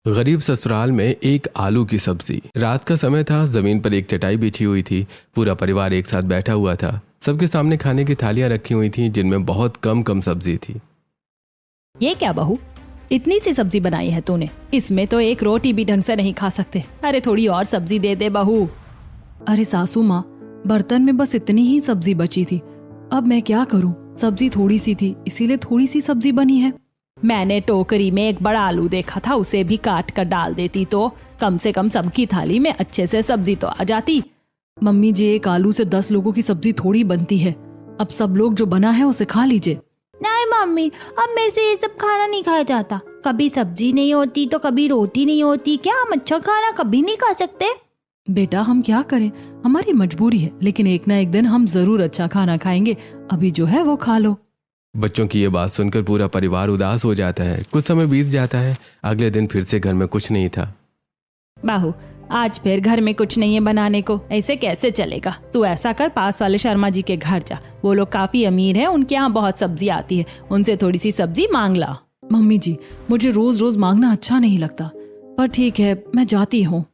गरीब ससुराल में एक आलू की सब्जी। रात का समय था, जमीन पर एक चटाई बिछी हुई थी। पूरा परिवार एक साथ बैठा हुआ था। सबके सामने खाने की थालियां रखी हुई थीं, जिनमें बहुत कम कम सब्जी थी। ये क्या बहू, इतनी सी सब्जी बनाई है तूने? इसमें तो एक रोटी भी ढंग से नहीं खा सकते। अरे थोड़ी और सब्जी दे दे बहू। अरे सासू माँ, बर्तन में बस इतनी ही सब्जी बची थी। अब मैं क्या करूं? सब्जी थोड़ी सी थी, इसीलिए थोड़ी सी सब्जी बनी है। मैंने टोकरी में एक बड़ा आलू देखा था, उसे भी काट कर डाल देती तो कम से कम सबकी थाली में अच्छे से सब्जी तो आ जाती। मम्मी जी, एक आलू से 10 लोगों की सब्जी थोड़ी बनती है। अब सब लोग जो बना है उसे खा लीजिए। नहीं मम्मी, अब मेरे से ये सब खाना नहीं खाया जाता। कभी सब्जी नहीं होती तो कभी रोटी नहीं होती। क्या हम अच्छा खाना कभी नहीं खा सकते? बेटा, हम क्या करें, हमारी मजबूरी है, लेकिन एक ना एक दिन हम जरूर अच्छा खाना खाएंगे। अभी जो है वो खा लो। बच्चों की ये बात सुनकर पूरा परिवार उदास हो जाता है। कुछ समय बीत जाता है। अगले दिन फिर से घर में कुछ नहीं था। बहू, आज फिर घर में कुछ नहीं है बनाने को, ऐसे कैसे चलेगा? तू ऐसा कर, पास वाले शर्मा जी के घर जा। वो लोग काफी अमीर हैं, उनके यहाँ बहुत सब्जी आती है। उनसे थोड़ी सी सब्जी मांग ला। मम्मी जी, मुझे रोज रोज मांगना अच्छा नहीं लगता, पर ठीक है, मैं जाती हूँ।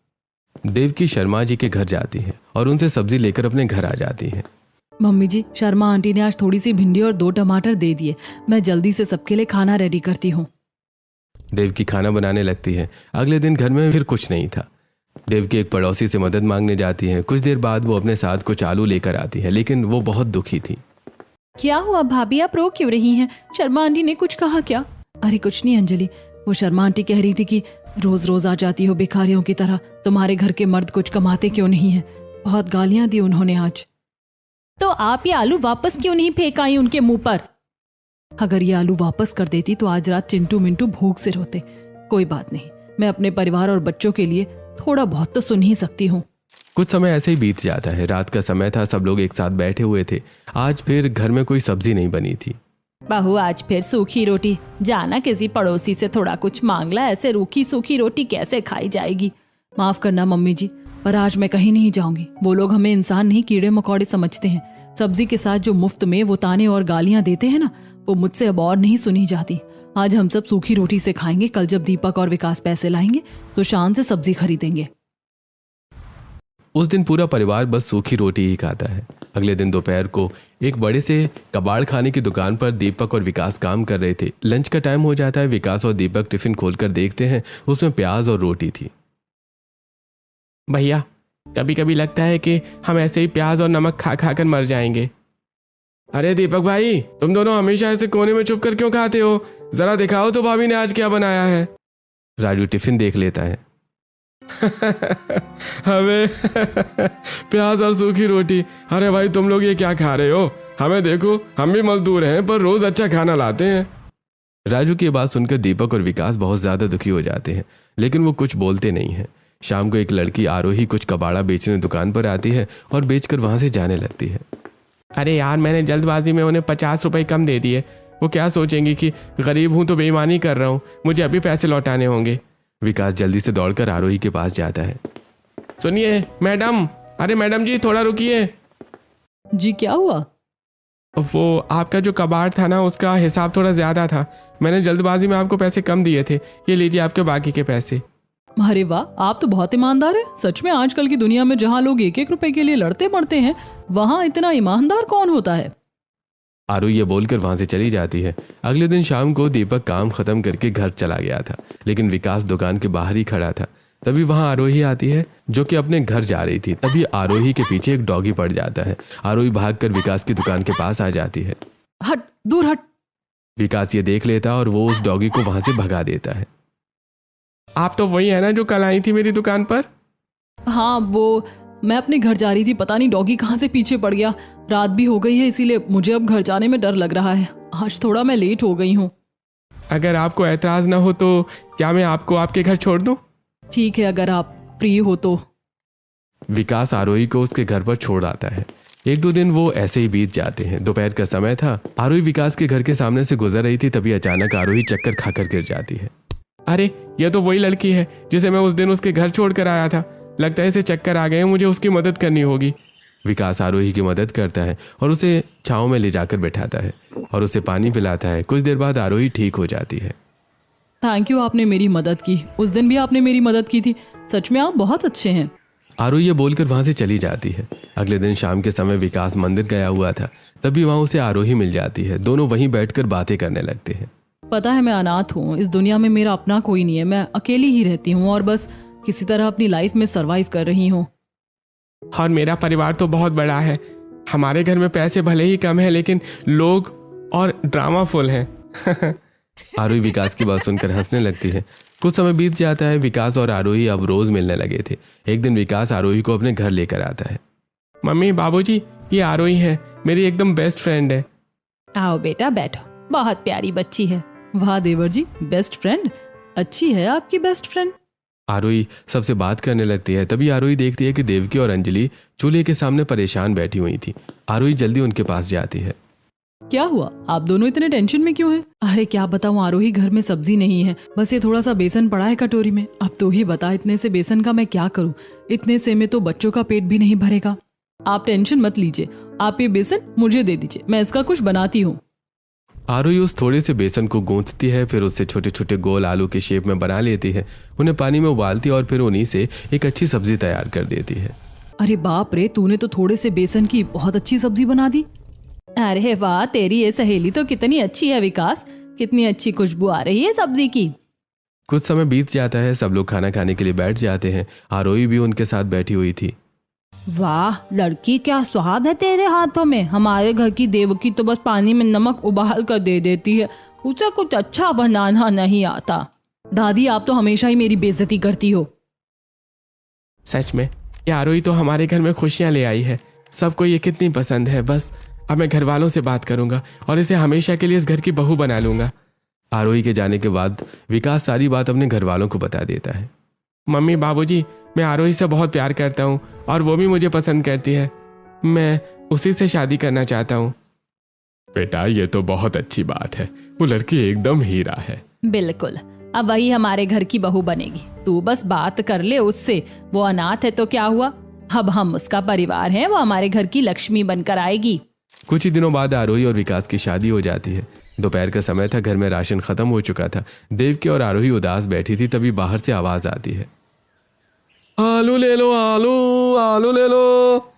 देवकी शर्मा जी के घर जाती है और उनसे सब्जी लेकर अपने घर आ जाती है। मम्मी जी, शर्मा आंटी ने आज थोड़ी सी भिंडी और 2 टमाटर दे दिए। मैं जल्दी से सबके लिए खाना रेडी करती हूँ। देवकी खाना बनाने लगती है। अगले दिन घर में फिर कुछ नहीं था। देवकी एक पड़ोसी से मदद मांगने जाती है। कुछ देर बाद वो अपने साथ कुछ आलू लेकर आती है, लेकिन वो बहुत दुखी थी। क्या हुआ भाभी, आप रो क्यों रही हैं? शर्मा आंटी ने कुछ कहा क्या? अरे कुछ नहीं अंजलि, वो शर्मा आंटी कह रही थी कि रोज रोज आ जाती हो भिखारियों की तरह, तुम्हारे घर के मर्द कुछ कमाते क्यों नहीं है। बहुत गालियां दी उन्होंने आज। तो आप ये आलू वापस क्यों नहीं फेंक आई उनके मुंह पर? अगर ये आलू वापस कर देती तो आज रात चिंटू मिंटू भूख से रोते। कोई बात नहीं, मैं अपने परिवार और बच्चों के लिए थोड़ा बहुत तो सुन ही सकती हूँ। कुछ समय ऐसे ही बीत जाता है। रात का समय था, सब लोग एक साथ बैठे हुए थे। आज फिर घर में कोई सब्जी नहीं बनी थी। बहू, आज फिर सूखी रोटी। जाना किसी पड़ोसी से थोड़ा कुछ मांग ला, ऐसे रूखी सूखी रोटी कैसे खाई जाएगी? माफ करना मम्मी जी, पर आज मैं कहीं नहीं जाऊंगी। वो लोग हमें इंसान नहीं, कीड़े मकोड़े समझते हैं। सब्जी के साथ जो मुफ्त में वो ताने और गालियां देते हैं ना, वो मुझसे अब और नहीं सुनी जाती। आज हम सब सूखी रोटी से खाएंगे। कल जब दीपक और विकास पैसे लाएंगे तो शान से सब्जी खरीदेंगे। उस दिन पूरा परिवार बस सूखी रोटी ही खाता है। अगले दिन दोपहर को एक बड़े से कबाड़ खाने की दुकान पर दीपक और विकास काम कर रहे थे। लंच का टाइम हो जाता है। विकास और दीपक टिफिन खोलकर देखते हैं, उसमें प्याज और रोटी थी। भैया, कभी कभी लगता है कि हम ऐसे ही प्याज और नमक खा खा कर मर जाएंगे। अरे दीपक भाई, तुम दोनों हमेशा ऐसे कोने में छुप कर क्यों खाते हो? जरा दिखाओ तो भाभी ने आज क्या बनाया है। राजू टिफिन देख लेता है। हमें प्याज और सूखी रोटी। अरे भाई, तुम लोग ये क्या खा रहे हो? हमें देखो, हम भी मजदूर हैं पर रोज अच्छा खाना लाते हैं। राजू की बात सुनकर दीपक और विकास बहुत ज्यादा दुखी हो जाते हैं, लेकिन वो कुछ बोलते नहीं हैं। शाम को एक लड़की आरोही कुछ कबाड़ा बेचने दुकान पर आती है और बेचकर वहां से जाने लगती है। अरे यार, मैंने जल्दबाजी में उन्हें 50 रुपए कम दे दिए। वो क्या सोचेंगी कि गरीब हूं तो बेईमानी कर रहा हूं, मुझे अभी पैसे लौटाने होंगे। विकास जल्दी से दौड़कर आरोही के पास जाता है। सुनिए मैडम, अरे मैडम जी थोड़ा रुकिए। जी क्या हुआ? वो आपका जो कबाड़ था ना, उसका हिसाब थोड़ा ज्यादा था। मैंने जल्दबाजी में आपको पैसे कम दिए थे। ये लीजिए आपके बाकी के पैसे। अरे वाह, आप तो बहुत ईमानदार है। सच में आजकल की दुनिया में जहाँ लोग 1-1 रुपए के लिए लड़ते मरते हैं, वहाँ इतना ईमानदार कौन होता है? आरोही ये बोलकर वहां से चली जाती है। अगले दिन शाम को दीपक काम खत्म करके घर चला गया था, लेकिन विकास दुकान के बाहर ही खड़ा था। तभी वहां आरोही आती है, जो कि अपने घर जा रही थी। तभी आरोही के पीछे एक डॉगी पड़ जाता है। आरोही भागकर विकास की दुकान के पास आ जाती है। हट, दूर हट। विकास ये देख लेता और वो उस डॉगी को वहां से भगा देता है। आप तो वही है ना जो कल आई थी मेरी दुकान पर? हाँ, वो मैं अपने घर जा रही थी, पता नहीं डॉगी कहाँ से पीछे पड़ गया। रात भी हो गई है, इसीलिए मुझे अब घर जाने में डर लग रहा है। आज थोड़ा मैं लेट हो गई हूँ। अगर आपको एतराज ना हो तो क्या मैं आपको आपके घर छोड़ दूं? ठीक है, अगर आप फ्री हो तो। विकास आरोही को उसके घर पर छोड़ आता है। 1-2 दिन वो ऐसे ही बीत जाते हैं। दोपहर का समय था। आरोही विकास के घर के सामने से गुजर रही थी, तभी अचानक आरोही चक्कर खाकर गिर जाती है। अरे, ये तो वही लड़की है जिसे मैं उस दिन उसके घर छोड़ कर आया था। लगता है इसे चक्कर आ गए, मुझे उसकी मदद करनी होगी। विकास आरोही की मदद करता है और उसे छांव में ले जाकर बैठाता है और उसे पानी पिलाता है। कुछ देर बाद आरोही ठीक हो जाती है। थैंक यू, आपने मेरी मदद की। उस दिन भी आपने मेरी मदद की थी। सच में आप बहुत अच्छे हैं। आरोही ये बोलकर वहां से चली जाती है। अगले दिन शाम के समय विकास मंदिर गया हुआ था, तभी वहां उसे आरोही मिल जाती है। दोनों वहीं बैठकर बातें करने लगते हैं। पता है मैं अनाथ हूँ, इस दुनिया में मेरा अपना कोई नहीं है। मैं अकेली ही रहती हूँ और बस किसी तरह अपनी लाइफ में सरवाइव कर रही हूँ। और मेरा परिवार तो बहुत बड़ा है। हमारे घर में पैसे भले ही कम है, लेकिन लोग और ड्रामा फुल हैं। आरोही विकास की बात सुनकर हंसने लगती है। कुछ समय बीत जाता है। विकास और आरोही अब रोज मिलने लगे थे। एक दिन विकास आरोही को अपने घर लेकर आता है। मम्मी, बाबूजी, ये आरोही है, मेरी एकदम बेस्ट फ्रेंड है। आओ बेटा बैठो, बहुत प्यारी बच्ची है। वाह देवर जी, बेस्ट फ्रेंड, अच्छी है आपकी बेस्ट फ्रेंड। आरोही सबसे बात करने लगती है। तभी आरोही देखती है कि देवकी और अंजलि चूल्हे के सामने परेशान बैठी हुई थी। आरोही जल्दी उनके पास जाती है। क्या हुआ, आप दोनों इतने टेंशन में क्यों हैं? अरे क्या बताऊं आरोही, घर में सब्जी नहीं है, बस ये थोड़ा सा बेसन पड़ा है कटोरी में। अब तो ही बता, इतने से बेसन का मैं क्या करूं? इतने से में तो बच्चों का पेट भी नहीं भरेगा। आप टेंशन मत लीजिए, आप ये बेसन मुझे दे दीजिए, मैं इसका कुछ बनाती हूँ। आरोही उस थोड़े से बेसन को गूंथती है, फिर उससे छोटे छोटे गोल आलू के शेप में बना लेती है। उन्हें पानी में उबालती है और फिर उन्हीं से एक अच्छी सब्जी तैयार कर देती है। अरे बाप रे, तूने तो थोड़े से बेसन की बहुत अच्छी सब्जी बना दी। अरे वाह, तेरी ये सहेली तो कितनी अच्छी है विकास, कितनी अच्छी खुशबू आ रही है सब्जी की। कुछ समय बीत जाता है। सब लोग खाना खाने के लिए बैठ जाते हैं। आरोही भी उनके साथ बैठी हुई थी। वाह लड़की, क्या स्वाद है तेरे हाथों में। हमारे घर की देवकी तो बस पानी में नमक उबाल कर दे देती है, उसे कुछ अच्छा बनाना नहीं आता। दादी, आप तो हमेशा ही मेरी बेइज्जती करती हो। सच में ये आरोही तो हमारे घर में खुशियां ले आई है। सबको ये कितनी पसंद है। बस अब मैं घर वालों से बात करूंगा और इसे हमेशा के लिए इस घर की बहू बना लूंगा। आरोही के जाने के बाद विकास सारी बात अपने घर वालों को बता देता है। मम्मी, बाबूजी, मैं आरोही से बहुत प्यार करता हूँ और वो भी मुझे पसंद करती है। मैं उसी से शादी करना चाहता हूँ। बेटा, ये तो बहुत अच्छी बात है। वो लड़की एकदम हीरा है। बिल्कुल, अब वही हमारे घर की बहू बनेगी। तू बस बात कर ले उससे। वो अनाथ है तो क्या हुआ, अब हम उसका परिवार हैं, वो हमारे घर की लक्ष्मी बनकर आएगी। कुछ ही दिनों बाद आरोही और विकास की शादी हो जाती है। दोपहर का समय था, घर में राशन खत्म हो चुका था। देवकी और आरोही उदास बैठी थी, तभी बाहर से आवाज आती है। आलू ले लो, आलू आलू ले लो।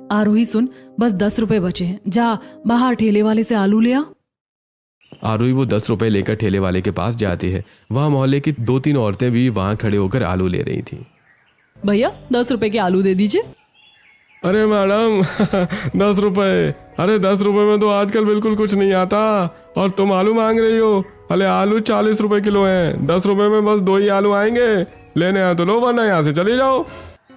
आरोही सुन, बस 10 रुपए बचे हैं, जा बाहर ठेले वाले से आलू ले आ। आरोही वो 10 रुपए लेकर ठेले वाले के पास जाती है। वहां मोहल्ले की 2-3 औरतें भी वहां खड़े होकर आलू ले रही थी। भैया 10 रुपए के आलू दे दीजिए। अरे मैडम 10 रुपए, अरे 10 रुपए में तो आजकल बिल्कुल कुछ नहीं आता और तुम आलू मांग रही हो। अरे आलू 40 रुपए किलो हैं, 10 रुपए में बस 2 ही आलू आएंगे। लेने आए तो लो, वरना यहाँ से चले जाओ।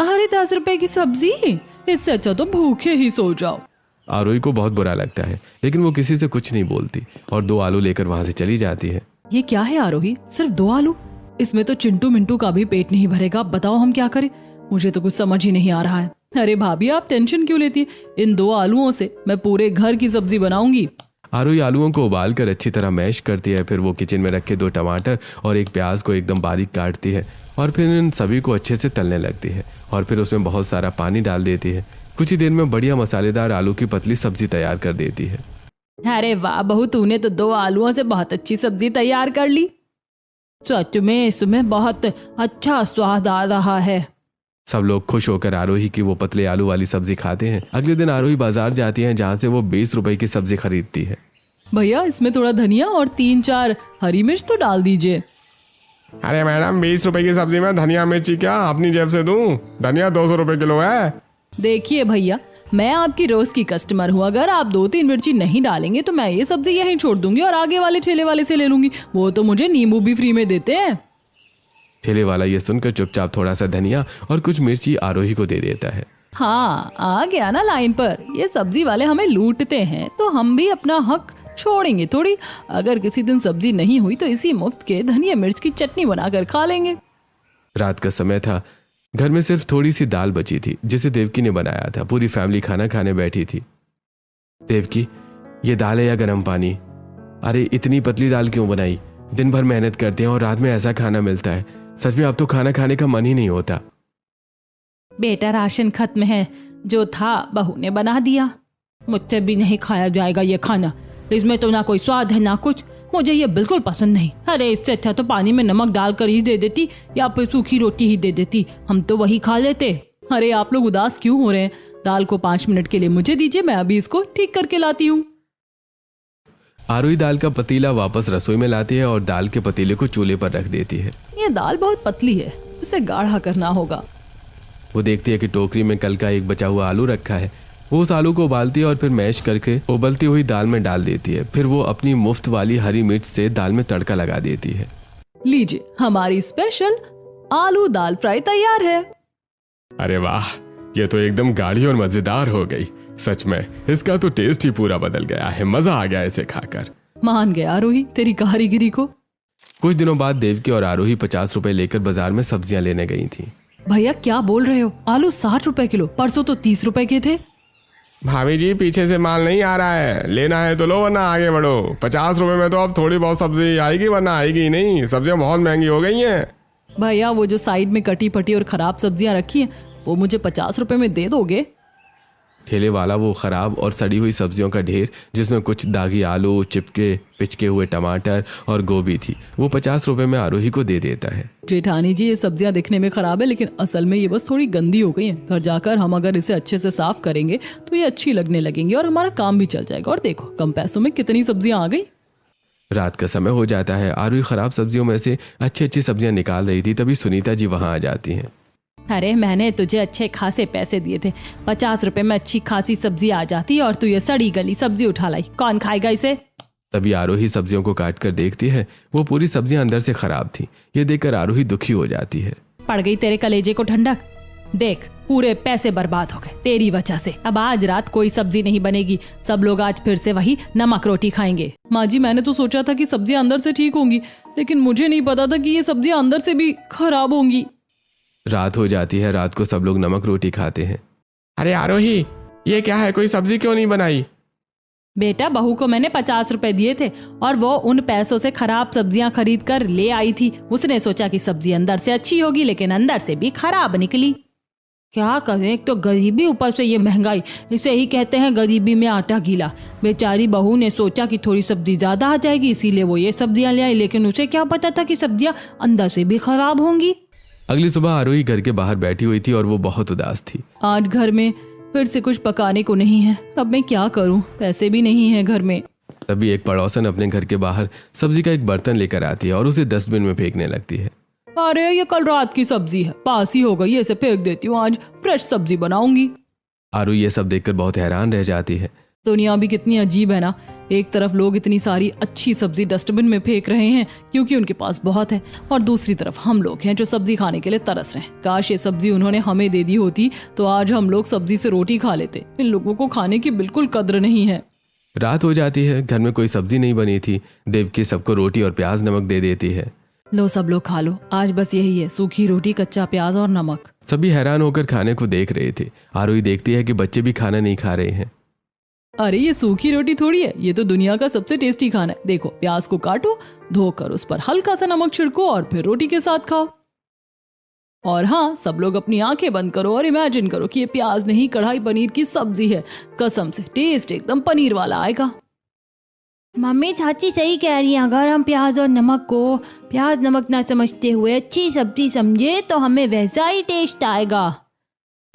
अरे 10 रुपए की सब्जी, इससे अच्छा तो भूखे ही सो जाओ। आरोही को बहुत बुरा लगता है, लेकिन वो किसी से कुछ नहीं बोलती और 2 आलू लेकर वहां से चली जाती है। ये क्या है आरोही, सिर्फ 2 आलू? इसमें तो चिंटू मिंटू का भी पेट नहीं भरेगा। बताओ हम क्या करें, मुझे तो कुछ समझ ही नहीं आ रहा है। अरे भाभी, आप टेंशन क्यों लेती है? इन 2 आलूओं से मैं पूरे घर की सब्जी बनाऊंगी। आरोही आलूओं को उबालकर अच्छी तरह मैश करती है। फिर वो किचन में रखे 2 टमाटर और 1 प्याज को एकदम बारीक काटती है और फिर इन सभी को अच्छे से तलने लगती है और फिर उसमें बहुत सारा पानी डाल देती है। कुछ ही देर में बढ़िया मसालेदार आलू की पतली सब्जी तैयार कर देती है। अरे वाह बहू, तूने तो 2 आलूओं से बहुत अच्छी सब्जी तैयार कर ली। सच में इसमें बहुत अच्छा स्वाद आ रहा है। सब लोग खुश होकर आरोही की वो पतले आलू वाली सब्जी खाते हैं। अगले दिन आरोही बाजार जाती है, जहाँ से वो 20 रुपए की सब्जी खरीदती है। भैया इसमें थोड़ा धनिया और 3-4 हरी मिर्च तो डाल दीजिए। अरे मैडम, 20 रुपए की सब्जी में धनिया मिर्ची क्या अपनी जेब से दूं? धनिया 200 रुपए किलो है। देखिए भैया, मैं आपकी रोज की कस्टमर हूँ। अगर आप 2-3 मिर्ची नहीं डालेंगे तो मैं ये सब्जी यहीं छोड़ दूंगी और आगे वाले ठेले वाले से ले लूंगी। वो तो मुझे नींबू भी फ्री में देते हैं। ठेले वाला ये सुनकर चुपचाप थोड़ा सा धनिया और कुछ मिर्ची आरोही को दे देता है। हाँ, आ गया ना लाइन पर। ये सब्जी वाले हमें लूटते हैं तो हम भी अपना हक छोड़ेंगे थोड़ी। अगर किसी दिन सब्जी नहीं हुई तो इसी मुफ्त के धनिया मिर्च की चटनी बनाकर खा लेंगे। रात का समय था। घर में सिर्फ थोड़ी सी दाल बची थी, जिसे देवकी ने बनाया था। पूरी फैमिली खाना खाने बैठी थी। देवकी, ये दाल है या गर्म पानी? अरे इतनी पतली दाल क्यों बनाई? दिन भर मेहनत करते हैं और रात में ऐसा खाना मिलता है। सच में अब तो खाना खाने का मन ही नहीं होता। बेटा राशन खत्म है, जो था बहू ने बना दिया। मुझसे भी नहीं खाया जाएगा ये खाना। इसमें तो ना कोई स्वाद है ना कुछ। मुझे ये बिल्कुल पसंद नहीं। अरे इससे अच्छा तो पानी में नमक डालकर ही दे देती या फिर सूखी रोटी ही दे देती, हम तो वही खा लेते। अरे आप लोग उदास क्यों हो रहे हैं? दाल को 5 मिनट के लिए मुझे दीजिए, मैं अभी इसको ठीक करके लाती हूँ। आरोही दाल का पतीला वापस रसोई में लाती है और दाल के पतीले को चूल्हे पर रख देती है। ये दाल बहुत पतली है, इसे गाढ़ा करना होगा। वो देखती है कि टोकरी में कल का एक बचा हुआ आलू रखा है। वो उस आलू को उबालती है और फिर मैश करके उबलती हुई दाल में डाल देती है। फिर वो अपनी मुफ्त वाली हरी मिर्च से दाल में तड़का लगा देती है। लीजिए, हमारी स्पेशल आलू दाल फ्राई तैयार है। अरे वाह, ये तो एकदम गाढ़ी और मजेदार हो गई। सच में इसका तो टेस्ट ही पूरा बदल गया है। मजा आ गया इसे खाकर। मान गया आरोही तेरी कारीगिरी को। कुछ दिनों बाद देवकी और आरोही 50 रुपए लेकर बाजार में सब्जियां लेने गई थी। भैया क्या बोल रहे हो? आलू 60 रुपए किलो, परसों तो 30 रुपए के थे। भाभी जी, पीछे से माल नहीं आ रहा है, लेना है तो लो वरना आगे बढ़ो। 50 रुपए में तो अब थोड़ी बहुत सब्जी आएगी, वरना आएगी ही नहीं। सब्जियां बहुत महंगी हो गई हैं। भैया वो जो साइड में कटी फटी और खराब सब्जियां रखी हैं वो मुझे 50 रुपए में दे दोगे? ठेले वाला वो खराब और सड़ी हुई सब्जियों का ढेर, जिसमें कुछ दागी आलू, चिपके पिचके हुए टमाटर और गोभी थी, वो 50 रुपए में आरोही को दे देता है। जेठानी जी, ये सब्जियां दिखने में खराब है लेकिन असल में ये बस थोड़ी गंदी हो गई हैं। घर जाकर हम अगर इसे अच्छे से साफ करेंगे तो ये अच्छी लगने लगेंगी और हमारा काम भी चल जाएगा। और देखो कम पैसों में कितनी सब्जियां आ गई। रात का समय हो जाता है। आरोही खराब सब्जियों में से अच्छी अच्छी सब्जियां निकाल रही थी, तभी सुनीता जी वहां आ जाती हैं। अरे मैंने तुझे अच्छे खासे पैसे दिए थे, 50 रुपए में अच्छी खासी सब्जी आ जाती और तू ये सड़ी गली सब्जी उठा लाई। कौन खाएगा इसे? तभी आरोही सब्जियों को काट कर देखती है। वो पूरी सब्जियां अंदर से खराब थी। ये देखकर आरोही दुखी हो जाती है। पड़ गई तेरे कलेजे को ठंडक। देख, पूरे पैसे बर्बाद हो गए तेरी वजह से। अब आज रात कोई सब्जी नहीं बनेगी, सब लोग आज फिर से वही नमक रोटी खाएंगे। माँ जी, मैंने तो सोचा था कि सब्जियां अंदर से ठीक होंगी, लेकिन मुझे नहीं पता था कि ये सब्जियां अंदर से भी खराब होंगी। रात हो जाती है। रात को सब लोग नमक रोटी खाते हैं। अरे आरोही, ये क्या है? कोई सब्जी क्यों नहीं बनाई? बेटा, बहू को मैंने 50 रुपए दिए थे और वो उन पैसों से खराब सब्जियां खरीद कर ले आई थी। उसने सोचा कि सब्जी अंदर से अच्छी होगी, लेकिन अंदर से भी खराब निकली। क्या करें, एक तो गरीबी, ऊपर से ये महंगाई। इसे ही कहते हैं गरीबी में आटा गीला। बेचारी बहू ने सोचा कि थोड़ी सब्जी ज्यादा आ जाएगी, इसीलिए वो ये सब्जियां ले आई, लेकिन उसे क्या पता था कि सब्जियां अंदर से भी खराब होंगी। अगली सुबह आरोही घर के बाहर बैठी हुई थी और वो बहुत उदास थी। आज घर में फिर से कुछ पकाने को नहीं है, अब मैं क्या करूं? पैसे भी नहीं है घर में। तभी एक पड़ोसन अपने घर के बाहर सब्जी का एक बर्तन लेकर आती है और उसे डस्टबिन में फेंकने लगती है। अरे ये कल रात की सब्जी है, बासी हो गई, इसे फेंक देती हूँ, आज फ्रेश सब्जी बनाऊंगी। आरोही ये सब देखकर बहुत हैरान रह जाती है। दुनिया भी कितनी अजीब है ना। एक तरफ लोग इतनी सारी अच्छी सब्जी डस्टबिन में फेंक रहे हैं क्योंकि उनके पास बहुत है, और दूसरी तरफ हम लोग हैं जो सब्जी खाने के लिए तरस रहे हैं। काश ये सब्जी उन्होंने हमें दे दी होती तो आज हम लोग सब्जी से रोटी खा लेते। इन लोगों को खाने की बिल्कुल कद्र नहीं है। रात हो जाती है। घर में कोई सब्जी नहीं बनी थी। देवकी सबको रोटी और प्याज नमक दे देती है। लो सब लोग खा लो, आज बस यही है, सूखी रोटी, कच्चा प्याज और नमक। सभी हैरान होकर खाने को देख रहे थे। आरोही देखती है कि बच्चे भी खाना नहीं खा रहे हैं। अरे ये सूखी रोटी थोड़ी है, ये तो दुनिया का सबसे टेस्टी खाना है। देखो, प्याज को काटो, धोकर उस पर हल्का सा नमक छिड़को और फिर रोटी के साथ खाओ। और हाँ, सब लोग अपनी आंखें बंद करो और इमेजिन करो कि ये प्याज नहीं, कढ़ाई पनीर की सब्जी है। कसम से टेस्ट एकदम पनीर वाला आएगा। मम्मी, चाची सही कह रही हैं। अगर हम प्याज और नमक को प्याज नमक ना समझते हुए अच्छी सब्जी समझे तो हमें वैसा ही टेस्ट आएगा।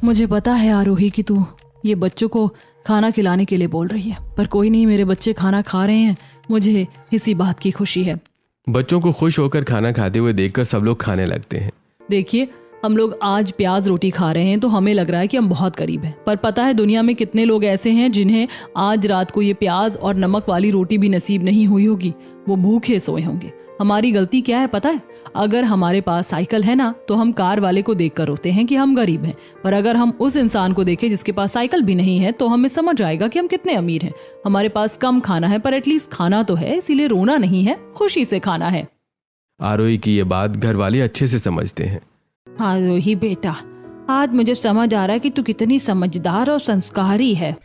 मुझे पता है आरोही कि तू ये बच्चों को खाना खिलाने के लिए बोल रही है, पर कोई नहीं, मेरे बच्चे खाना खा रहे हैं, मुझे इसी बात की खुशी है। बच्चों को खुश होकर खाना खाते हुए देखकर सब लोग खाने लगते हैं। देखिए, हम लोग आज प्याज रोटी खा रहे हैं तो हमें लग रहा है कि हम बहुत करीब हैं, पर पता है दुनिया में कितने लोग ऐसे हैं जिन्हें आज रात को ये प्याज और नमक वाली रोटी भी नसीब नहीं हुई होगी। वो भूखे सोए होंगे। हमारी गलती क्या है पता है? अगर हमारे पास साइकिल है ना तो हम कार वाले को देखकर रोते हैं कि हम गरीब हैं, पर अगर हम उस इंसान को देखें जिसके पास साइकिल भी नहीं है तो हमें समझ आएगा कि हम कितने अमीर हैं। हमारे पास कम खाना है पर एटलीस्ट खाना तो है, इसीलिए रोना नहीं है, खुशी से खाना है। आरोही की ये बात घर वाले अच्छे से समझते हैं। आरोही बेटा, आज मुझे समझ आ रहा है कि तू कितनी समझदार और संस्कारी है।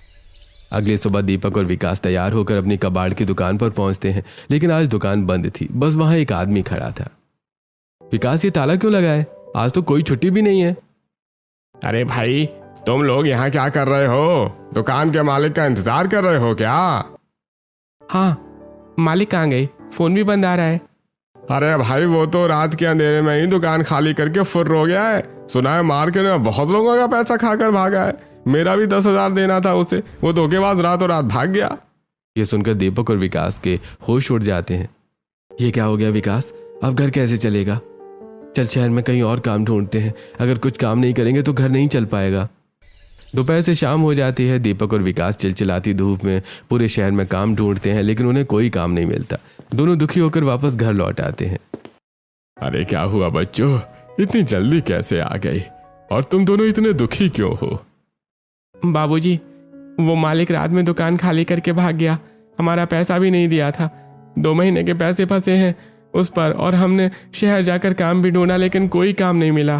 अगली सुबह दीपक और विकास तैयार होकर अपनी कबाड़ की दुकान पर पहुंचते हैं, लेकिन आज दुकान बंद थी। बस वहां एक आदमी खड़ा था। विकास, ये ताला क्यों लगा है? आज तो कोई छुट्टी भी नहीं है। अरे भाई, तुम लोग यहाँ क्या कर रहे हो? दुकान के मालिक का इंतजार कर रहे हो क्या? हाँ, मालिक कहाँ गए? फोन भी बंद आ रहा है। अरे भाई वो तो रात के अंधेरे में ही दुकान खाली करके फुर्र हो गया है। सुना है मार्केट में बहुत लोगों का पैसा खाकर भागा है। मेरा भी 10,000 देना था उसे, वो धोखेबाज रातों रात भाग गया। ये सुनकर दीपक और विकास के होश उड़ जाते हैं। ये क्या हो गया विकास, अब घर कैसे चलेगा? चल शहर में कहीं और काम ढूंढते हैं, अगर कुछ काम नहीं करेंगे तो घर नहीं चल पाएगा। दोपहर से शाम हो जाती है। दीपक और विकास चिलचिलाती धूप में पूरे शहर में काम ढूंढते हैं, लेकिन उन्हें कोई काम नहीं मिलता। दोनों दुखी होकर वापस घर लौट आते हैं। अरे क्या हुआ बच्चों, इतनी जल्दी कैसे आ गई? और तुम दोनों इतने दुखी क्यों हो? बाबूजी, वो मालिक रात में दुकान खाली करके भाग गया। हमारा पैसा भी नहीं दिया था। 2 महीने के पैसे फंसे हैं उस पर, और हमने शहर जाकर काम भी ढूंढा लेकिन कोई काम नहीं मिला।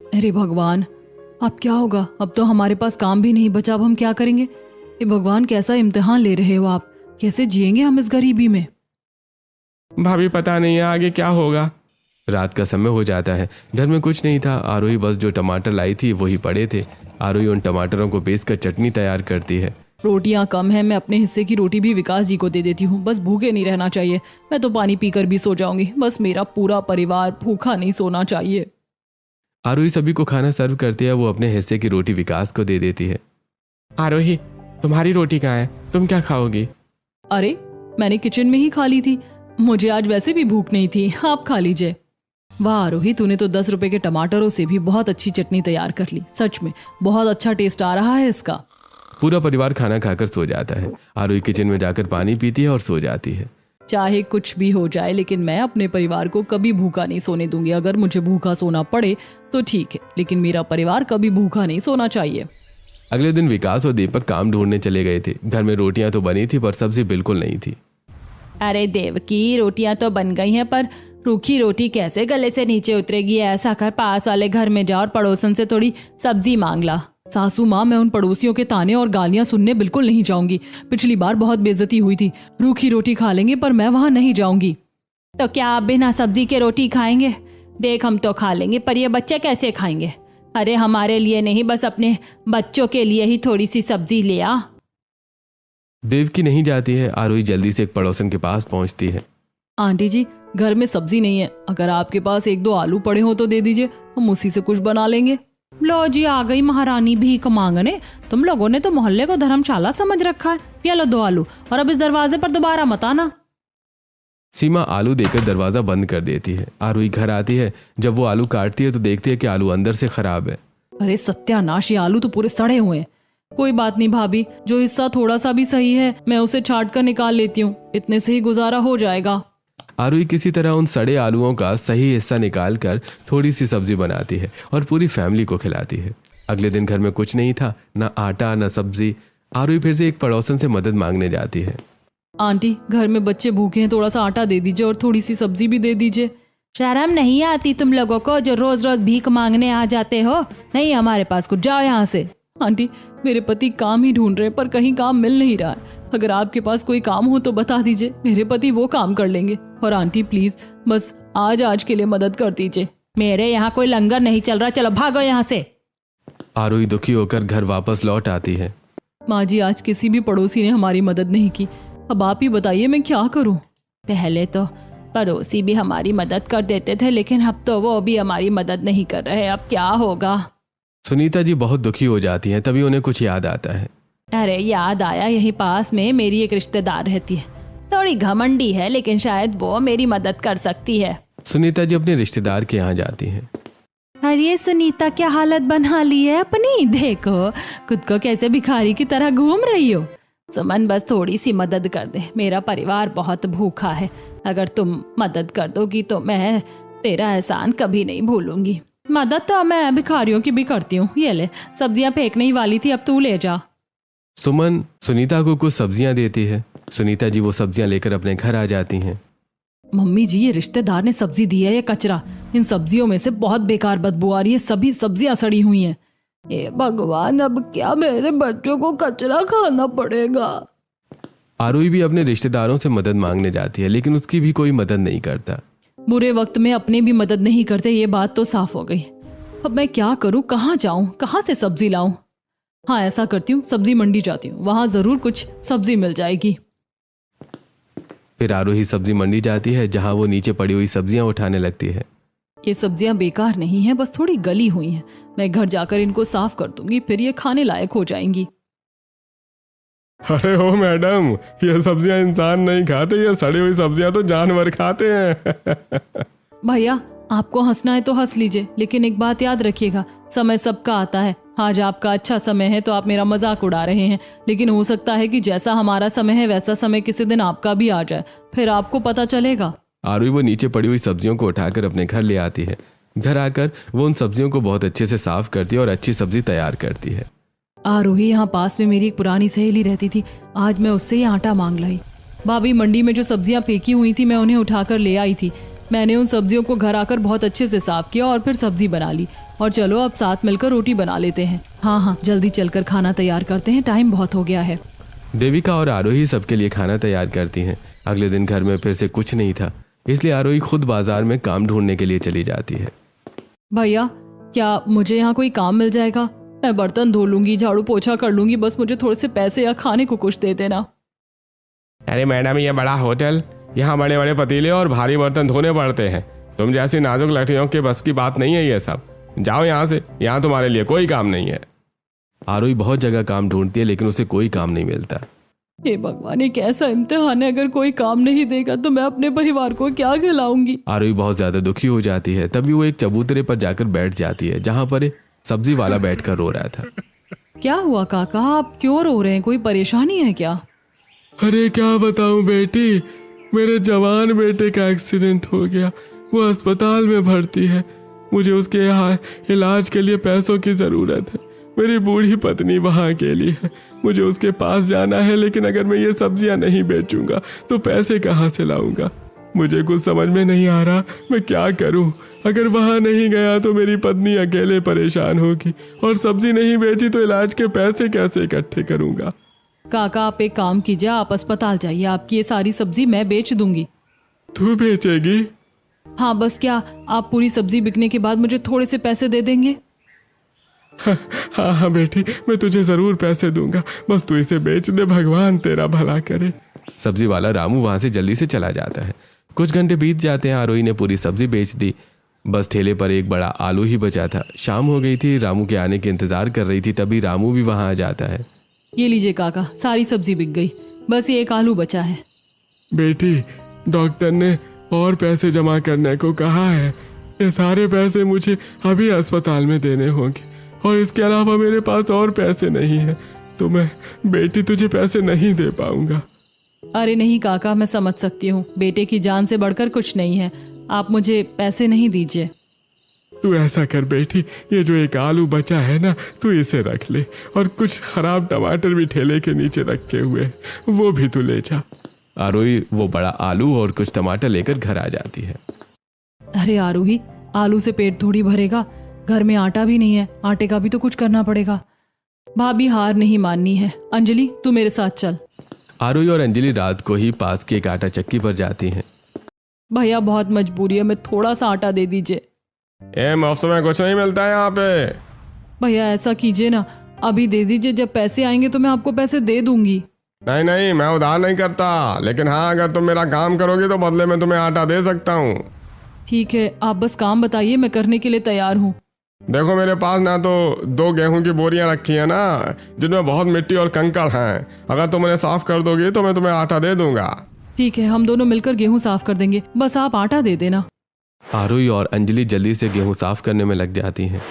अरे भगवान, अब क्या होगा? अब तो हमारे पास काम भी नहीं बचा, अब हम क्या करेंगे? ये भगवान, कैसा इम्तिहान ले रहे हो आप? कैसे जिएंगे हम इस गरीबी में? भाभी पता नहीं है आगे क्या होगा। रात का समय हो जाता है। घर में कुछ नहीं था। आरोही बस जो टमाटर लाई थी वही पड़े थे। आरोही उन टमाटरों को पीसकर चटनी तैयार करती है। रोटियां कम है, मैं अपने हिस्से की रोटी भी विकास जी को दे देती हूँ। बस भूखे नहीं रहना चाहिए। मैं तो पानी पीकर भी सो जाऊंगी। बस मेरा पूरा परिवार भूखा नहीं सोना चाहिए। आरोही सभी को खाना सर्व करती है। वो अपने हिस्से की रोटी विकास को दे देती है। आरोही, तुम्हारी रोटी कहाँ है? तुम क्या खाओगी? अरे, मैंने किचन में ही खा ली थी। मुझे आज वैसे भी भूख नहीं थी, आप खा लीजिए। वाह आरोही, तूने तो 10 रुपए के टमाटरों से भी बहुत अच्छी चटनी तैयार कर ली। सच में बहुत अच्छा टेस्ट आ रहा है इसका। पूरा परिवार खाना खाकर सो जाता है। आरोही किचन में जाकर पानी पीती है और सो जाती है। चाहे कुछ भी हो जाए, लेकिन मैं अपने परिवार को कभी भूखा नहीं सोने दूंगी। अगर मुझे भूखा सोना पड़े तो ठीक है, लेकिन मेरा परिवार कभी भूखा नहीं सोना चाहिए। अगले दिन विकास और दीपक काम ढूंढने चले गए थे। घर में रोटियां तो बनी थी पर सब्जी बिल्कुल नहीं थी। अरे देवकी, रोटियां तो बन गई हैं पर रूखी रोटी कैसे गले से नीचे उतरेगी? ऐसा कर पास वाले घर में जा और पड़ोसन से थोड़ी सब्जी मांग ला। सासू माँ, मैं उन पड़ोसियों के ताने और गालियां सुनने बिल्कुल नहीं जाऊंगी। पिछली बार बहुत बेइज्जती हुई थी। रूखी रोटी खा लेंगे पर मैं वहां नहीं जाऊंगी। तो क्या आप बिना सब्जी के रोटी खाएंगे? देख, हम तो खा लेंगे पर ये बच्चे कैसे खाएंगे? अरे हमारे लिए नहीं, बस अपने बच्चों के लिए ही थोड़ी सी सब्जी ले आ। देवकी नहीं जाती है। आरोही जल्दी से एक पड़ोसन के पास पहुंचती है। आंटी जी, घर में सब्जी नहीं है। अगर आपके पास 1-2 आलू पड़े हो तो दे दीजिए, हम उसी से कुछ बना लेंगे। लो जी, आ गई महारानी भीख मांगने। तुम लोगों ने तो मोहल्ले को धर्मशाला समझ रखा है। ये लो 2 आलू, और अब इस दरवाजे पर दोबारा मत आना। सीमा आलू देकर दरवाजा बंद कर देती है। आरोही घर आती है। जब वो आलू काटती है तो देखती है कि आलू अंदर से खराब है। अरे सत्यानाश, ये आलू तो पूरे सड़े हुए हैं। कोई बात नहीं भाभी, जो हिस्सा थोड़ा सा भी सही है मैं उसे छांट कर निकाल लेती हूँ। इतने से ही गुजारा हो जाएगा। आरोही किसी तरह उन सड़े आलूओं का सही हिस्सा निकालकर थोड़ी सी सब्जी बनाती है और पूरी फैमिली को खिलाती है। अगले दिन घर में कुछ नहीं था, ना आटा ना सब्जी। आरोही फिर से एक पड़ोसन से मदद मांगने जाती है। आंटी, घर में बच्चे भूखे हैं, थोड़ा सा आटा दे दीजिए और थोड़ी सी सब्जी भी दे दीजिए। शर्म नहीं आती तुम लोगों को जो रोज रोज भीख मांगने आ जाते हो? नहीं हमारे पास कुछ, जाओ यहाँ से। आंटी, मेरे पति काम ही ढूंढ रहे हैं पर कहीं काम मिल नहीं रहा है। अगर आपके पास कोई काम हो तो बता दीजिए, मेरे पति वो काम कर लेंगे। और आंटी प्लीज, बस आज के लिए मदद कर दीजिए। मेरे यहाँ कोई लंगर नहीं चल रहा, चलो भागो यहाँ से। आरोही दुखी होकर घर वापस लौट आती है। माँ जी, आज किसी भी पड़ोसी ने हमारी मदद नहीं की। अब आप ही बताइए मैं क्या करूं? पहले तो पड़ोसी भी हमारी मदद कर देते थे, लेकिन अब तो वो भी हमारी मदद नहीं कर रहे। अब क्या होगा? सुनीता जी बहुत दुखी हो जाती हैं। तभी उन्हें कुछ याद आता है। अरे याद आया, यहीं पास में मेरी एक रिश्तेदार रहती है। थोड़ी घमंडी है लेकिन शायद वो मेरी मदद कर सकती है। सुनीता जी अपने रिश्तेदार के यहाँ जाती हैं। अरे सुनीता, क्या हालत बना ली है अपनी? देखो खुद को कैसे भिखारी की तरह घूम रही हो। सुमन, बस थोड़ी सी मदद कर दे। मेरा परिवार बहुत भूखा है। अगर तुम मदद कर दोगी तो मैं तेरा एहसान कभी नहीं भूलूंगी। मदद तो मैं भिखारियों की भी करती हूँ। ये ले, सब्जियां फेंकने ही वाली थी, अब तू ले जा। सुमन सुनीता को कुछ सब्जियां देती है। सुनीता जी वो सब्जियां लेकर अपने घर आ जाती हैं। मम्मी जी, ये रिश्तेदार ने सब्जी दी है, ये कचरा। इन सब्जियों में से बहुत बेकार बदबू आ रही है। सभी सब्जियां सड़ी हुई हैं। हे भगवान, अब क्या मेरे बच्चों को कचरा खाना पड़ेगा? आरोही भी अपने रिश्तेदारों से मदद मांगने जाती है, लेकिन उसकी भी कोई मदद नहीं करता। बुरे वक्त में अपने भी मदद नहीं करते, ये बात तो साफ हो गई। अब मैं क्या करूं? कहाँ जाऊं? कहाँ से सब्जी लाऊं? हाँ, ऐसा करती हूँ, सब्जी मंडी जाती हूँ, वहां जरूर कुछ सब्जी मिल जाएगी। फिर आरोही सब्जी मंडी जाती है, जहाँ वो नीचे पड़ी हुई सब्जियां उठाने लगती है। ये सब्जियां बेकार नहीं है, बस थोड़ी गली हुई हैं। मैं घर जाकर इनको साफ कर दूंगी, फिर ये खाने लायक हो जाएंगी। अरे ओ मैडम, ये सब्जियां इंसान नहीं खाते, ये सड़ी हुई सब्जियां तो जानवर खाते हैं। भैया आपको हंसना है तो हंस लीजिए, लेकिन एक बात याद रखिएगा, समय सबका आता है। आज आपका अच्छा समय है तो आप मेरा मजाक उड़ा रहे हैं, लेकिन हो सकता है कि जैसा हमारा समय है वैसा समय किसी दिन आपका भी आ जाए, फिर आपको पता चलेगा। आरोही वो नीचे पड़ी हुई सब्जियों को उठाकर अपने घर ले आती है। घर आकर वो उन सब्जियों को बहुत अच्छे से साफ करती है और अच्छी सब्जी तैयार करती है। आरोही, यहाँ पास में मेरी एक पुरानी सहेली रहती थी, आज मैं उससे ही आटा मांग लाई। भाभी मंडी में जो सब्जियां फेंकी हुई थी मैं उन्हें उठाकर ले आई थी। मैंने उन सब्जियों को घर आकर बहुत अच्छे से साफ किया और फिर सब्जी बना ली। और चलो अब साथ मिलकर रोटी बना लेते हैं। हाँ, जल्दी चलकर खाना तैयार करते हैं, टाइम बहुत हो गया है। देविका और आरोही सबके लिए खाना तैयार करती हैं। अगले दिन घर में फिर से कुछ नहीं था, इसलिए आरोही खुद बाजार में काम ढूंढने के लिए चली जाती है। भैया क्या मुझे यहाँ कोई काम मिल जाएगा? मैं बर्तन धो लूंगी, झाड़ू पोछा कर लूंगी, बस मुझे थोड़े से पैसे या खाने को कुछ दे देना। अरे मैडम, ये बड़ा होटल, यहाँ बड़े बड़े पतीले और भारी बर्तन धोने पड़ते हैं। तुम जैसी नाजुक लड़कियों के बस की बात नहीं है ये सब। जाओ यहाँ से, यहाँ तुम्हारे लिए कोई काम नहीं है। आरोही बहुत जगह काम ढूंढती है लेकिन उसे कोई काम नहीं मिलता। हे भगवान, ये कैसा इम्तिहान है, अगर कोई काम नहीं देगा तो मैं अपने परिवार को क्या खिलाऊंगी। आरोही बहुत ज्यादा दुखी हो जाती है। तभी वो एक चबूतरे पर जाकर बैठ जाती है, जहाँ पर एक सब्जी वाला बैठकर रो रहा था। क्या हुआ काका, आप क्यों रो रहे हैं? कोई परेशानी है क्या? अरे क्या बताऊं बेटी, मेरे जवान बेटे का एक्सीडेंट हो गया, वो अस्पताल में भर्ती है। मुझे उसके यहाँ इलाज के लिए पैसों की ज़रूरत है। मेरी बूढ़ी पत्नी वहाँ अकेली है, मुझे उसके पास जाना है, लेकिन अगर मैं ये सब्जियाँ नहीं बेचूंगा तो पैसे कहाँ से लाऊंगा? मुझे कुछ समझ में नहीं आ रहा मैं क्या करूं। अगर वहाँ नहीं गया तो मेरी पत्नी अकेले परेशान होगी, और सब्जी नहीं बेची तो इलाज के पैसे कैसे इकट्ठे करूंगा? काका आप एक काम कीजिए, आप अस्पताल जाइए, आपकी ये सारी सब्जी मैं बेच दूंगी। तू बेचेगी? हाँ, बस क्या आप पूरी सब्जी बिकने के बाद मुझे थोड़े से पैसे दे देंगे? हाँ बेटी, मैं तुझे जरूर पैसे दूंगा, बस तू इसे बेच दे, भगवान तेरा भला करे। सब्जी वाला रामू वहां से जल्दी से चला जाता है। कुछ घंटे बीत जाते हैं। आरोही ने पूरी सब्जी बेच दी, बस ठेले पर एक बड़ा आलू ही बचा था। शाम हो गई थी, रामू के आने के इंतजार कर रही थी, तभी रामू भी वहां आ जाता है। ये लीजिए काका, सारी सब्जी बिक गई, बस ये एक आलू बचा है। बेटी, डॉक्टर ने और पैसे जमा करने को कहा है। ये सारे पैसे मुझे अभी अस्पताल में देने होंगे, और इसके अलावा मेरे पास और पैसे नहीं है, तो मैं बेटी तुझे पैसे नहीं दे पाऊंगा। अरे नहीं काका, मैं समझ सकती हूँ, बेटे की जान से बढ़कर कुछ नहीं है, आप मुझे पैसे नहीं दीजिए। तू ऐसा कर बेटी, ये जो एक आलू बचा है ना, तू इसे रख ले, और कुछ खराब टमाटर भी ठेले के नीचे रखे हुए हैं, वो भी तू ले जा। आरोही वो बड़ा आलू और कुछ टमाटर लेकर घर आ जाती है। अरे आरोही, आलू से पेट थोड़ी भरेगा, घर में आटा भी नहीं है, आटे का भी तो कुछ करना पड़ेगा। भाभी हार नहीं माननी है, अंजलि तू मेरे साथ चल। आरोही और अंजलि रात को ही पास की एक आटा चक्की पर जाती हैं। भैया बहुत मजबूरी है, मैं थोड़ा सा आटा दे दीजिए। मुफ्त में कुछ नहीं मिलता है यहाँ पे। भैया ऐसा कीजिए ना, अभी दे दीजिए, जब पैसे आएंगे तो मैं आपको पैसे दे दूंगी। नहीं नहीं, मैं उधार नहीं करता, लेकिन हाँ अगर तुम मेरा काम करोगे तो बदले में तुम्हें आटा दे सकता हूँ। ठीक है, आप बस काम बताइए, मैं करने के लिए तैयार हूँ। देखो मेरे पास ना तो 2 गेहूं की बोरियां रखी है ना, जिनमें बहुत मिट्टी और कंकड़ हैं। अगर तुम उन्हें साफ कर दोगे तो मैं तुम्हें आटा दे दूंगा। ठीक है, हम दोनों मिलकर गेहूं साफ कर देंगे, बस आप आटा दे देना। आरोही और अंजलि जल्दी से गेहूं साफ करने में लग जाती हैं।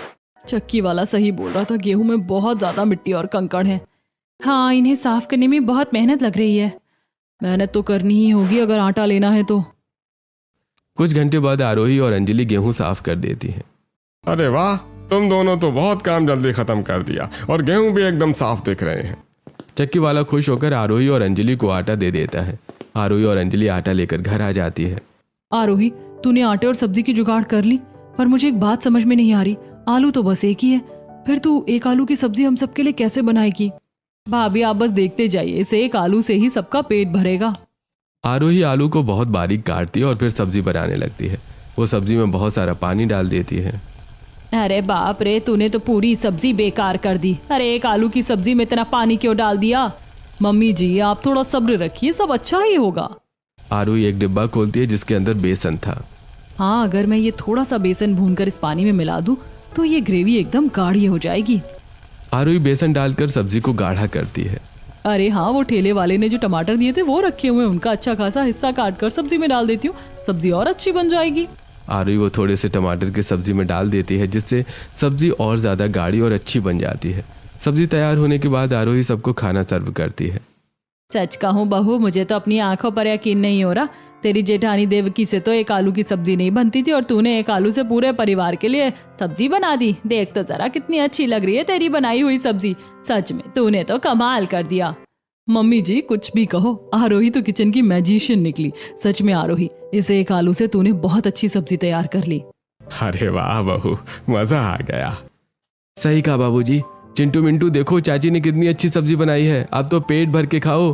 चक्की वाला सही बोल रहा था, गेहूं में बहुत ज्यादा मिट्टी और कंकड़ है। हाँ, इन्हें साफ करने में बहुत मेहनत लग रही है। मेहनत तो करनी ही होगी अगर आटा लेना है तो। कुछ घंटे बाद आरोही और अंजलि गेहूं साफ कर देती हैं। अरे वाह, तुम दोनों तो बहुत काम जल्दी खत्म कर दिया, और गेहूं भी एकदम साफ दिख रहे हैं। चक्की वाला खुश होकर आरोही और अंजलि को आटा दे देता है। आरोही और अंजलि आटा लेकर घर आ जाती है। आरोही, तूने आटे और सब्जी की जुगाड़ कर ली, पर मुझे एक बात समझ में नहीं आ रही, आलू तो बस एक ही है, फिर तू एक आलू की सब्जी हम सबके लिए कैसे बनाएगी? भाभी आप बस देखते जाइए, इसे एक आलू से ही सबका पेट भरेगा। आरोही आलू को बहुत बारीक काटती है और फिर सब्जी बनाने लगती है। वो सब्जी में बहुत सारा पानी डाल देती है। अरे बाप रे, तूने तो पूरी सब्जी बेकार कर दी। अरे एक आलू की सब्जी में इतना पानी क्यों डाल दिया? मम्मी जी आप थोड़ा सब्र रखिए, सब अच्छा ही होगा। आरोही एक डिब्बा खोलती है जिसके अंदर बेसन था। हाँ, अगर मैं ये थोड़ा सा बेसन भूनकर इस पानी में मिला दूं तो ये ग्रेवी एकदम गाढ़ी हो जाएगी। आरोही बेसन डालकर सब्जी को गाढ़ा करती है। अरे हाँ, वो ठेले वाले ने जो टमाटर दिए थे वो रखे हुए हैं, उनका अच्छा खासा हिस्सा काट कर सब्जी में डाल देती हूँ, सब्जी और अच्छी बन जाएगी। आरोही वो थोड़े से टमाटर की सब्जी में डाल देती है जिससे सब्जी और ज़्यादा गाढ़ी और अच्छी बन जाती है। सब्जी तैयार होने के बाद आरोही सबको खाना सर्व करती है। सच कहूँ बहू, मुझे तो अपनी आंखों पर यकीन नहीं हो रहा। तेरी जेठानी देवकी से तो एक आलू की सब्जी नहीं बनती थी और तूने एक आलू से पूरे परिवार के लिए सब्जी बना दी। देख तो जरा कितनी अच्छी लग रही है तेरी बनाई हुई सब्जी। सच में तूने तो कमाल कर दिया। मम्मी जी कुछ भी कहो, आरोही तो किचन की मैजिशियन निकली। सच में आरोही, इस एक आलू से तूने बहुत अच्छी सब्जी तैयार कर ली। अरे वाह बहू, मजा आ गया। सही कहा बाबूजी। चिंटू मिंटू देखो चाची ने कितनी अच्छी सब्जी बनाई है, अब तो पेट भर के खाओ।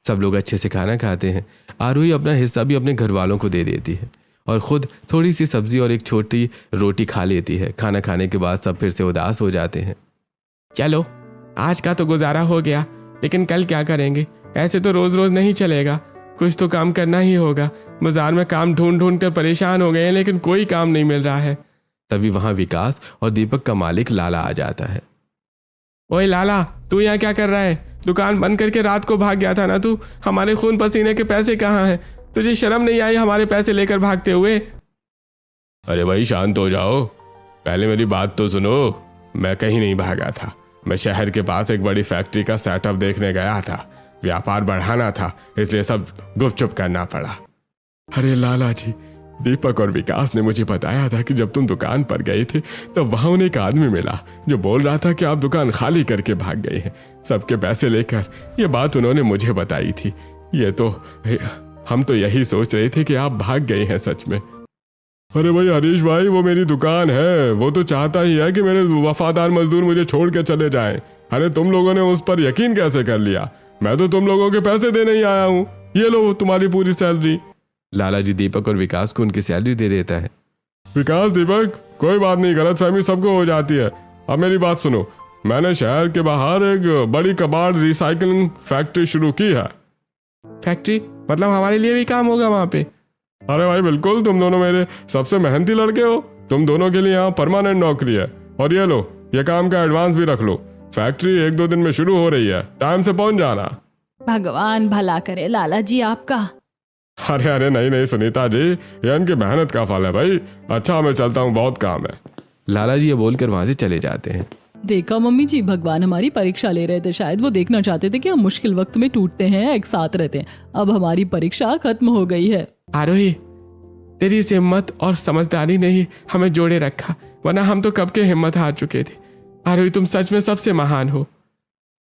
सब लोग अच्छे से खाना खाते हैं। आरोही अपना हिस्सा भी अपने घर वालों को दे देती है और खुद थोड़ी सी सब्जी और एक छोटी रोटी खा लेती है। खाना खाने के बाद सब फिर से उदास हो जाते हैं। चलो आज का तो गुजारा हो गया, लेकिन कल क्या करेंगे? ऐसे तो रोज रोज नहीं चलेगा, कुछ तो काम करना ही होगा। बाजार में काम ढूंढ ढूंढ कर परेशान हो गए हैं, लेकिन कोई काम नहीं मिल रहा है। तभी वहां विकास और दीपक का मालिक लाला आ जाता है। ओए लाला, तू यहाँ क्या कर रहा है? दुकान बंद करके रात को भाग गया था ना तू? हमारे खून पसीने के पैसे कहाँ हैं? तुझे शर्म नहीं आई हमारे पैसे लेकर भागते हुए? अरे भाई शांत हो जाओ, पहले मेरी बात तो सुनो। मैं कहीं नहीं भागा था, मैं शहर के पास एक बड़ी फैक्ट्री का सेटअप देखने गया था। व्यापार बढ़ाना था, इसलिए सब गुपचुप करना पड़ा। अरे लाला जी, दीपक और विकास ने मुझे बताया था कि जब तुम दुकान पर गए थे तब वहां उन्हें एक आदमी मिला जो बोल रहा था कि आप दुकान खाली करके भाग गए हैं सबके पैसे लेकर। ये बात उन्होंने मुझे बताई थी। हम तो यही सोच रहे थे कि आप भाग गए हैं सच में। अरे भाई हरीश भाई, वो मेरी दुकान है, वो तो चाहता ही है कि मेरे वफादार मजदूर मुझे छोड़ के चले जाएं। अरे तुम लोगों ने उस पर यकीन कैसे कर लिया? मैं तो तुम लोगों के पैसे देने ही आया हूँ। ये लो तुम्हारी पूरी सैलरी। लाला जी दीपक और विकास को उनकी सैलरी दे देता है। विकास दीपक, कोई बात नहीं, गलतफहमी सबको हो जाती है। अब मेरी बात सुनो, मैंने शहर के बाहर एक बड़ी कबाड़ रिसाइकलिंग फैक्ट्री शुरू की है। फैक्ट्री मतलब हमारे लिए भी काम होगा वहाँ पे? अरे भाई बिल्कुल, तुम दोनों मेरे सबसे मेहनती लड़के हो। तुम दोनों के लिए यहाँ परमानेंट नौकरी है। और ये लो, ये काम का एडवांस भी रख लो। फैक्ट्री 1-2 दिन में शुरू हो रही है, टाइम से पहुंच जाना। भगवान भला करे लाला जी आपका। अरे नहीं सुनीता जी, ये इनकी मेहनत का फल है भाई। अच्छा मैं चलता हूँ, बहुत काम है। लाला जी ये बोलकर वहां से चले जाते हैं। देखा मम्मी जी, भगवान हमारी परीक्षा ले रहे थे। शायद वो देखना चाहते थे कि हम मुश्किल वक्त में टूटते हैं, एक साथ रहते हैं। अब हमारी परीक्षा खत्म हो गई है। आरोही, तेरी इस हिम्मत और समझदारी ने ही हमें जोड़े रखा, वरना हम तो कब के हिम्मत हार चुके थे। आरोही तुम सच में सबसे महान हो।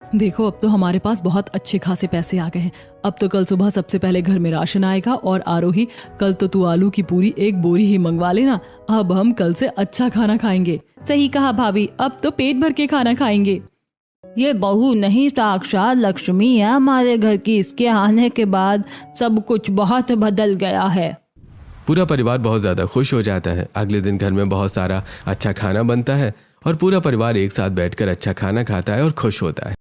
देखो अब तो हमारे पास बहुत अच्छे खासे पैसे आ गए हैं। अब तो कल सुबह सबसे पहले घर में राशन आएगा। और आरोही, कल तो तू आलू की पूरी 1 बोरी ही मंगवा लेना। अब हम कल से अच्छा खाना खाएंगे। सही कहा भाभी, अब तो पेट भर के खाना खाएंगे। ये बहू नहीं, साक्षात लक्ष्मी है हमारे घर की। इसके आने के बाद सब कुछ बहुत बदल गया है। पूरा परिवार बहुत ज़्यादा खुश हो जाता है। अगले दिन घर में बहुत सारा अच्छा खाना बनता है और पूरा परिवार एक साथ बैठकर अच्छा खाना खाता है और खुश होता है।